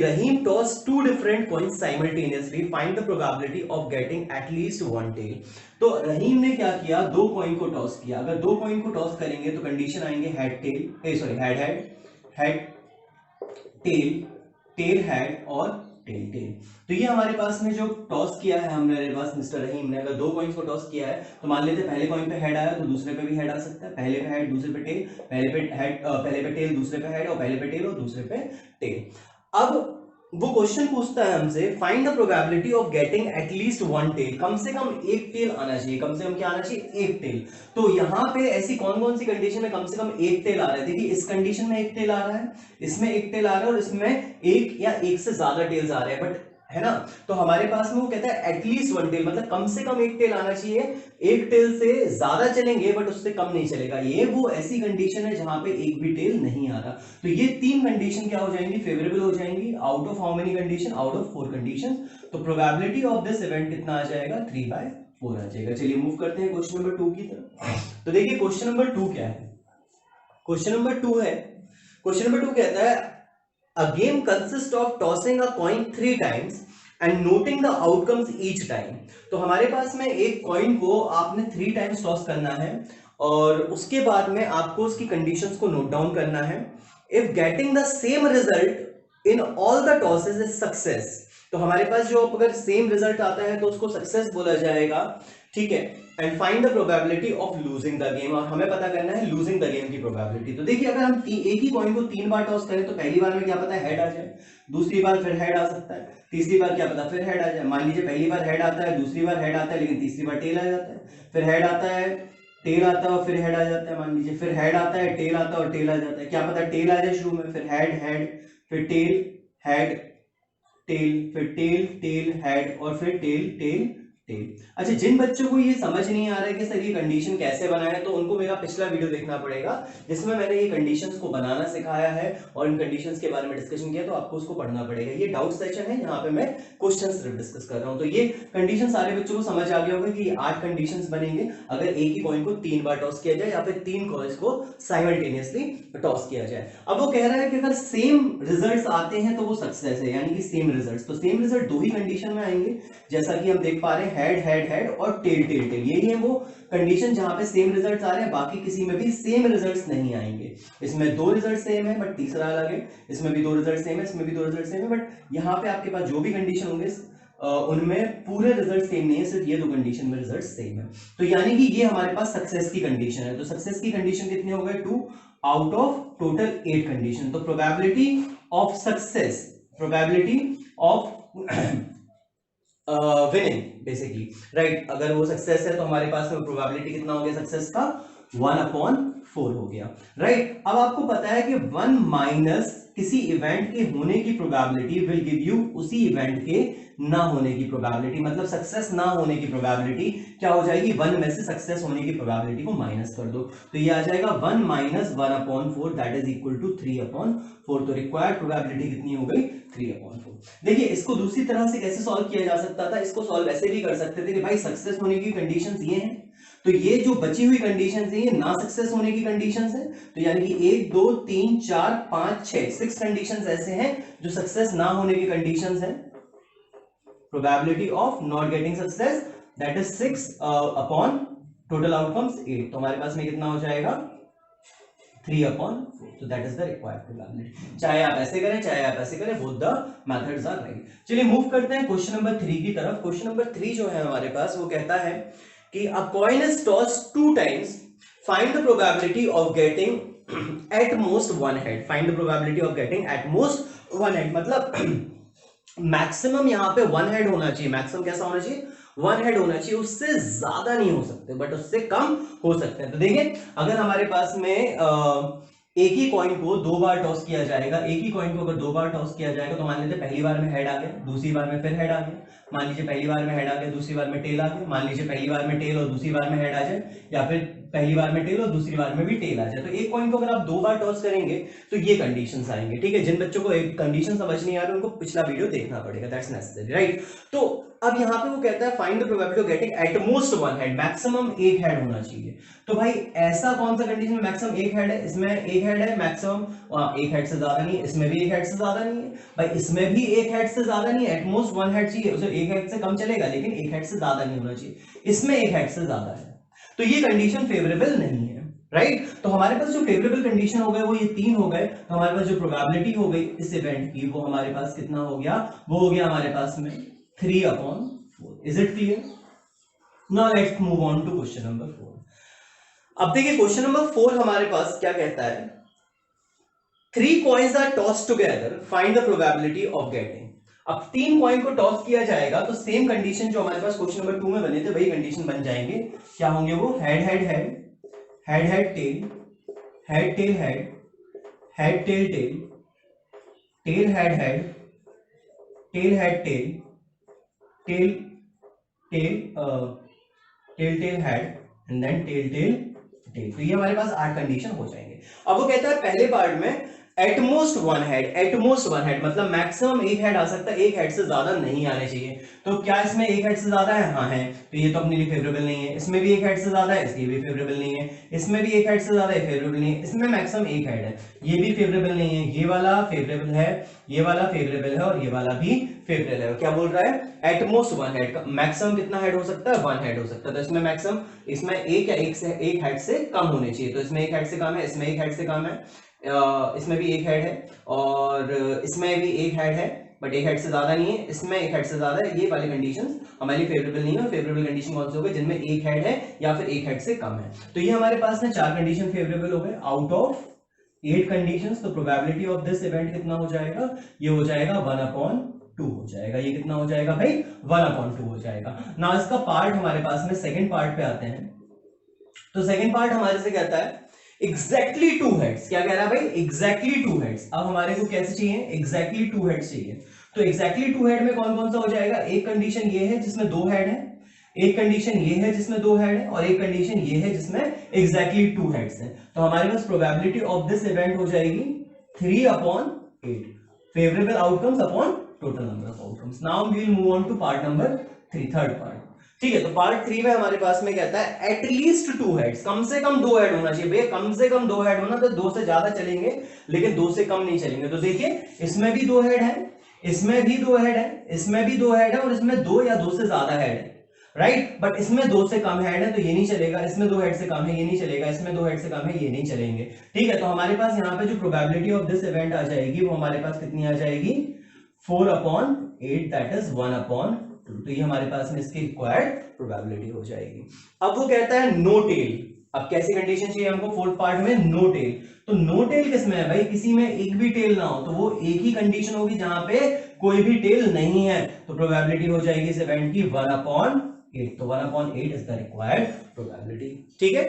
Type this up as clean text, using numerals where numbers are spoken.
Rahim tossed two different coins simultaneously. Find the probability of getting at least one tail. तो रहीम ने क्या किया, दो कॉइन को टॉस किया. अगर दो कॉइन को टॉस करेंगे तो कंडीशन आएंगे head tail, sorry head head, head tail, tail head और टेल टेल. तो ये हमारे पास में जो टॉस किया है हमने, पास मिस्टर रहीम ने अगर दो कॉइन्स को टॉस किया है तो मान लेते पहले कॉइन पे हेड आया तो दूसरे पे भी हेड आ सकता है. पहले पे हेड दूसरे पे टेल, पहले पे हेड पहले पे टेल दूसरे पे हेड, और पहले पे टेल और दूसरे पे टेल. अब वो क्वेश्चन पूछता है हमसे, find the probability of getting at least one tail. कम से कम एक टेल आना चाहिए. कम से कम क्या आना चाहिए, एक टेल. तो यहाँ पे ऐसी कौन कौन सी कंडीशन में कम से कम एक टेल आ रहा है. देखिए इस कंडीशन में एक टेल आ रहा है, इसमें एक टेल आ रहा है और इसमें एक या एक से ज्यादा टेल्स आ रहे हैं, बट है ना. तो हमारे पास में वो कहता है एटलीस्ट वन टेल, मतलब कम से कम एक टेल आना चाहिए. एक टेल से ज्यादा चलेंगे बट उससे कम नहीं चलेगा. ये वो ऐसी कंडीशन है जहां पे एक भी टेल नहीं आ रहा. तो ये तीन कंडीशन क्या हो जाएंगी, फेवरेबल हो जाएंगी. Out of how many condition, out of 4 condition. तो प्रोबेबिलिटी ऑफ दिस इवेंट कितना आ जाएगा, 3/4 आ जाएगा. चलिए मूव करते हैं क्वेश्चन नंबर 2 की तरफ. तो देखिए क्वेश्चन नंबर 2 क्या है. क्वेश्चन नंबर 2 है, क्वेश्चन नंबर 2 कहता है a game consists of tossing a coin 3 times and noting the outcomes each time. तो हमारे पास में एक कॉइन को आपने 3 टाइम्स टॉस करना है और उसके बाद में आपको उसकी कंडीशंस को नोट डाउन करना है. If getting the same result in all the tosses is success. तो हमारे पास जो अगर सेम रिजल्ट आता है तो उसको सक्सेस बोला जाएगा. ठीक है. And find the probability of losing the game. और हमें पता करना है लूजिंग द गेम की प्रोबेबिलिटी. तो देखिए अगर हम एक ही कॉइन को 3 बार टॉस करें तो पहली बार में क्या पता है हेड आ जाए, दूसरी बार फिर हेड आ सकता है, तीसरी बार क्या पता फिर हेड आ जाए. मान लीजिए पहली बार हेड आता है, दूसरी बार हेड आता है, लेकिन तीसरी बार टेल आ जाता है, फिर हेड आता है, टेल आता है और फिर हेड आ जाता है. मान लीजिए फिर हेड आता है, टेल आता है और टेल आ जाता है. क्या पता टेल आ जाए शुरू में, फिर हेड हेड, फिर टेल हेड टेल, फिर टेल टेल हेड और फिर टेल टेल टेल. अच्छा, जिन बच्चों को ये समझ नहीं आ रहा है कि सर ये कंडीशन कैसे बनाए तो उनको मेरा पिछला वीडियो देखना पड़ेगा जिसमें मैंने ये कंडीशंस को बनाना सिखाया है और इन कंडीशंस के बारे में डिस्कशन किया. तो आपको उसको पढ़ना पड़ेगा. ये डाउट सेशन है, यहाँ पे मैं क्वेश्चन सिर्फ डिस्कस कर रहा हूँ. तो ये कंडीशन सारे बच्चों को समझ आ गया होगा कि 8 कंडीशंस बनेंगे अगर एक ही कॉइन को 3 बार टॉस किया जाए या फिर 3 कॉइन्स को साइमल्टेनियसली टॉस किया जाए. अब वो कह रहा है कि अगर सेम रिजल्ट्स आते हैं तो वो सक्सेस है, यानी कि सेम रिजल्ट्स. तो सेम रिजल्ट दो ही कंडीशन में आएंगे जैसा कि हम देख पा रहे हैं, हेड हेड हेड और टेल टेल टेल. यही है वो कंडीशन जहां पे सेम रिजल्ट्स आ रहे हैं. बाकी किसी में भी सेम रिजल्ट्स नहीं आएंगे. इसमें दो रिजल्ट सेम है बट तीसरा अलग है, इसमें भी दो रिजल्ट सेम है, इसमें भी दो रिजल्ट सेम है, बट यहाँ पे आपके पास जो भी कंडीशन होंगे उनमें पूरे रिजल्ट सेम नहीं है, सिर्फ ये दो कंडीशन में रिजल्ट सेम है. तो यानी कि ये हमारे पास सक्सेस की कंडीशन है. तो सक्सेस की कंडीशन कितने हो गए, 2 आउट ऑफ टोटल 8 कंडीशन. तो probability of success, probability of winning basically, right. अगर वो सक्सेस है तो हमारे पास में प्रोबेबिलिटी कितना हो गया सक्सेस का, 1/4 हो गया, राइट. अब आपको पता है कि 1 माइनस किसी इवेंट के होने की प्रोबेबिलिटी विल गिव यू उसी इवेंट के ना होने की प्रोबेबिलिटी. मतलब सक्सेस ना होने की प्रोबेबिलिटी क्या हो जाएगी, 1 में से सक्सेस होने की प्रोबेबिलिटी को माइनस कर दो तो ये आ जाएगा 1 minus 1/4 that is equal to 3/4. तो रिक्वायर्ड प्रोबेबिलिटी कितनी हो गई, 3/4. देखिए इसको दूसरी तरह से कैसे सॉल्व किया जा सकता था. इसको सॉल्व ऐसे भी कर सकते थे कि भाई सक्सेस होने की कंडीशंस ये हैं, तो ये जो बची हुई कंडीशंस है ये ना सक्सेस होने की कंडीशंस है. तो यानी कि 1 2 3 4 5 6 कंडीशंस ऐसे हैं जो सक्सेस ना होने की कंडीशंस हैं. Probability of not getting success that is 6 upon total outcomes 8. तो हमारे पास में कितना हो जाएगा, 3/4. तो that is the required probability. चाहे आप ऐसे करें चाहे आप ऐसे करें, both the methods are right. चलिए मूव करते हैं क्वेश्चन नंबर 3 की तरफ. क्वेश्चन नंबर 3 जो है हमारे पास वो कहता है कि a coin is tossed 2 times, find the probability of getting at most one head. Find the probability of getting at most one head. मतलब मैक्सिमम यहाँ पे 1 हेड होना चाहिए. मैक्सिमम कैसा होना चाहिए, 1 हेड होना चाहिए. उससे ज्यादा नहीं हो सकते बट उससे कम हो सकते हैं. तो देखिए अगर हमारे पास में एक ही कॉइन को 2 बार टॉस किया जाएगा, एक ही कॉइन को अगर 2 बार टॉस किया जाएगा तो मान लीजिए पहली बार में हेड आ गया, दूसरी बार में फिर हेड आ गया. मान लीजिए पहली बार में हेड आ गया, दूसरी बार में टेल आ गया. मान लीजिए पहली बार में टेल और दूसरी बार में हेड आ जाए, या फिर पहली बार में टेल और दूसरी बार में भी टेल आ जाए, तो एक कॉइन को अगर आप 2 बार टॉस करेंगे तो ये कंडीशंस आएंगे, ठीक है। जिन बच्चों को एक कंडीशन समझ नहीं आ रही उनको पिछला वीडियो देखना पड़ेगा, दैट्स नेसेसरी, राइट। तो अब यहाँ पे वो कहता है find the probability of getting at most one head, maximum एक हेड होना चाहिए। तो भाई ऐसा कौन सा कंडीशन में मैक्सिमम एक हेड है, इसमें एक हेड है मैक्सिमम, एक हेड से ज्यादा नहीं है, इसमें भी एक हेड से ज्यादा नहीं है, भाई इसमें भी एक हेड से ज्यादा नहीं है, एटमोस्ट वन हेड चाहिए, उसे एक हेड से कम चलेगा लेकिन एक हेड से ज्यादा नहीं होना चाहिए, इसमें एक हेड से ज्यादा है, तो ये कंडीशन फेवरेबल नहीं है, राइट। तो हमारे पास जो फेवरेबल कंडीशन हो गए वो ये 3 हो गए, तो हमारे पास जो प्रोबेबिलिटी हो गई इस इवेंट की वो हमारे पास कितना हो गया, वो हो गया हमारे पास में 3/4। Is it clear? Now let's move on to question number 4। अब देखिए क्वेश्चन नंबर 4 हमारे पास क्या कहता है, 3 coins are tossed together, find the probability of getting। अब 3 कॉइन को टॉस किया जाएगा तो सेम कंडीशन जो हमारे पास क्वेश्चन नंबर 2 में बने थे वही कंडीशन बन जाएंगे। क्या होंगे वो? Head head head, head head tail, head tail head, head tail tail, tail head head, tail head tail, tail tail tail tail head and then tail tail tail. तो ये हमारे पास 8 कंडीशन हो जाएंगे। अब वो कहता है पहले पार्ट में at most one head, at most one head मतलब मैक्सिमम एक हेड आ सकता है, एक हेड से ज्यादा नहीं आने चाहिए। तो क्या इसमें एक हेड से ज्यादा है? हाँ है, तो ये तो अपने लिए फेवरेबल नहीं है। इसमें भी एक हेड से ज्यादा है, इसलिए भी फेवरेबल नहीं है। इसमें भी एक हेड से ज्यादा है, फेवरेबल नहीं है। इसमें मैक्सिमम एक हेड है, ये भी फेवरेबल नहीं है। ये वाला फेवरेबल है, ये वाला फेवरेबल है और ये वाला भी फेवरेबल है। क्या बोल रहा है? एटमोस्ट वन हेड, मैक्सिमम कितना हेड हो सकता है? 1 हेड हो सकता है। तो इसमें मैक्सिमम, इसमें एक या एक हेड से कम होने चाहिए, तो इसमें एक हेड से कम है, इसमें एक हेड से कम है, इसमें भी एक हेड है और इसमें भी एक हेड है बट एक हेड से ज्यादा नहीं है, इसमें एक हेड से ज्यादा है। ये वाली कंडीशंस हमारी फेवरेबल नहीं है। और फेवरेबल कंडीशन कौन से हो गए? जिनमें एक हेड है या फिर एक हेड से कम है। तो ये हमारे पास में 4 कंडीशन फेवरेबल हो गए आउट ऑफ 8 कंडीशंस। तो प्रोबेबिलिटी ऑफ दिस इवेंट कितना हो जाएगा? ये हो जाएगा 1/2 हो जाएगा। ये कितना हो जाएगा भाई? 1/2 हो जाएगा ना। इसका पार्ट हमारे पास में सेकंड पार्ट पे आते हैं। तो सेकंड पार्ट हमारे से कहता है एग्जैक्टली 2 हेड्स। क्या कह रहा है भाई? Exactly 2 heads. अब हमारे को कैसे चाहिए? एग्जैक्टली 2 हेड्स चाहिए। तो एग्जैक्टली 2 हेड में कौन कौन सा हो जाएगा? एक कंडीशन ये है जिसमें 2 हेड है, एक कंडीशन ये है जिसमें 2 हेड है और एक कंडीशन ये है जिसमें एग्जैक्टली 2 हेड्स है। तो हमारे पास प्रोबेबिलिटी ऑफ दिस इवेंट हो जाएगी 3/8, favourable outcomes upon total number of outcomes. Now we will move on to part number 3, third part. ठीक है, तो पार्ट 3 में हमारे पास में कहता है एटलीस्ट 2 हेड्स, कम से कम 2 हेड होना चाहिए। भैया कम से कम 2 हेड होना, तो 2 से ज्यादा चलेंगे लेकिन 2 से कम नहीं चलेंगे। तो देखिए इसमें भी 2 हेड है, इसमें भी 2 हेड है, इसमें भी 2 हेड है और इसमें 2 या 2 से ज्यादा हेड है, राइट। बट इसमें 2 से कम हेड है तो ये नहीं चलेगा, इसमें 2 हेड से कम है ये नहीं चलेगा, इसमें 2 हेड से कम है ये नहीं चलेंगे। ठीक है, तो हमारे पास यहाँ पे जो प्रोबेबिलिटी ऑफ दिस इवेंट आ जाएगी वो हमारे पास कितनी आ जाएगी? 4/8, दैट इज 1/2। तो ये हमारे पास में इसकी रिक्वायर्ड प्रोबेबिलिटी हो जाएगी। अब वो कहता है नो टेल। अब कैसी कंडीशन चाहिए हमको फोर्थ पार्ट में? No tail. तो नो टेल किसमें है भाई? किसी में एक भी टेल ना हो, तो वो एक ही कंडीशन होगी जहां पे कोई भी टेल नहीं है। तो प्रोबेबिलिटी हो जाएगी इस इवेंट की 1/8। तो 1/8 इज द रिक्वायर्ड प्रोबेबिलिटी। ठीक है,